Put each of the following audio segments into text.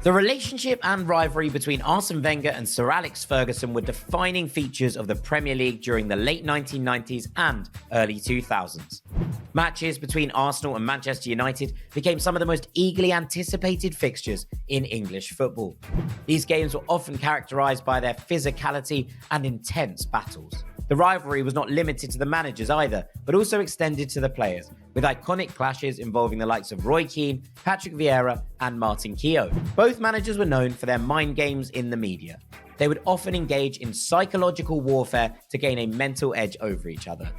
The relationship and rivalry between Arsene Wenger and Sir Alex Ferguson were defining features of the Premier League during the late 1990s and early 2000s. Matches between Arsenal and Manchester United became some of the most eagerly anticipated fixtures in English football. These games were often characterised by their physicality and intense battles. The rivalry was not limited to the managers either, but also extended to the players, with iconic clashes involving the likes of Roy Keane, Patrick Vieira, and Martin Keown. Both managers were known for their mind games in the media. They would often engage in psychological warfare to gain a mental edge over each other.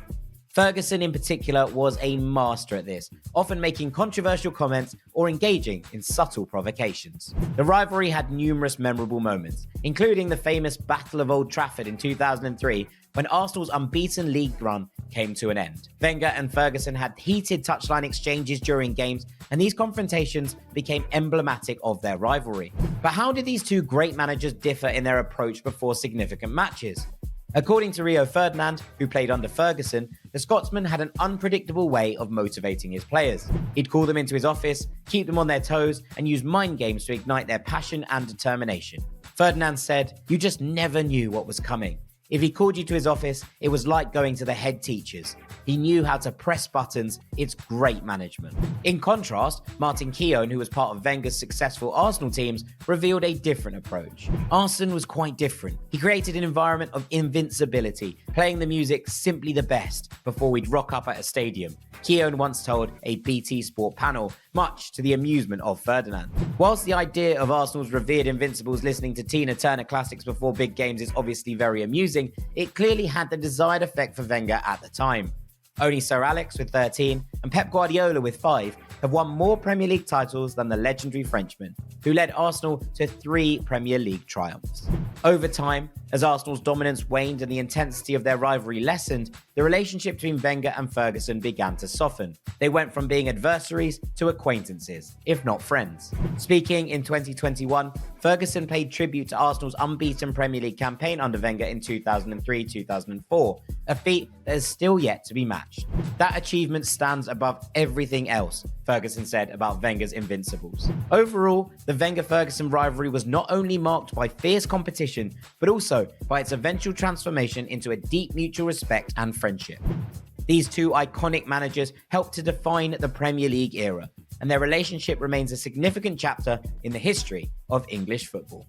Ferguson in particular was a master at this, often making controversial comments or engaging in subtle provocations. The rivalry had numerous memorable moments, including the famous Battle of Old Trafford in 2003, when Arsenal's unbeaten league run came to an end. Wenger and Ferguson had heated touchline exchanges during games, and these confrontations became emblematic of their rivalry. But how did these two great managers differ in their approach before significant matches? According to Rio Ferdinand, who played under Ferguson, the Scotsman had an unpredictable way of motivating his players. He'd call them into his office, keep them on their toes, and use mind games to ignite their passion and determination. Ferdinand said, "You just never knew what was coming. If he called you to his office, it was like going to the head teachers. He knew how to press buttons. It's great management." In contrast, Martin Keown, who was part of Wenger's successful Arsenal teams, revealed a different approach. Arsene was quite different. He created an environment of invincibility, playing the music simply the best before we'd rock up at a stadium. Keown once told a BT Sport panel, much to the amusement of Ferdinand. Whilst the idea of Arsenal's revered invincibles listening to Tina Turner classics before big games is obviously very amusing, it clearly had the desired effect for Wenger at the time. Only Sir Alex with 13 and Pep Guardiola with 5 have won more Premier League titles than the legendary Frenchman, who led Arsenal to 3 Premier League triumphs. Over time, as Arsenal's dominance waned and the intensity of their rivalry lessened, the relationship between Wenger and Ferguson began to soften. They went from being adversaries to acquaintances, if not friends. Speaking in 2021, Ferguson paid tribute to Arsenal's unbeaten Premier League campaign under Wenger in 2003-2004, a feat that is still yet to be matched. That achievement stands above everything else, Ferguson said about Wenger's invincibles. Overall, the Wenger-Ferguson rivalry was not only marked by fierce competition, but also by its eventual transformation into a deep mutual respect and friendship. These two iconic managers helped to define the Premier League era, and their relationship remains a significant chapter in the history of English football.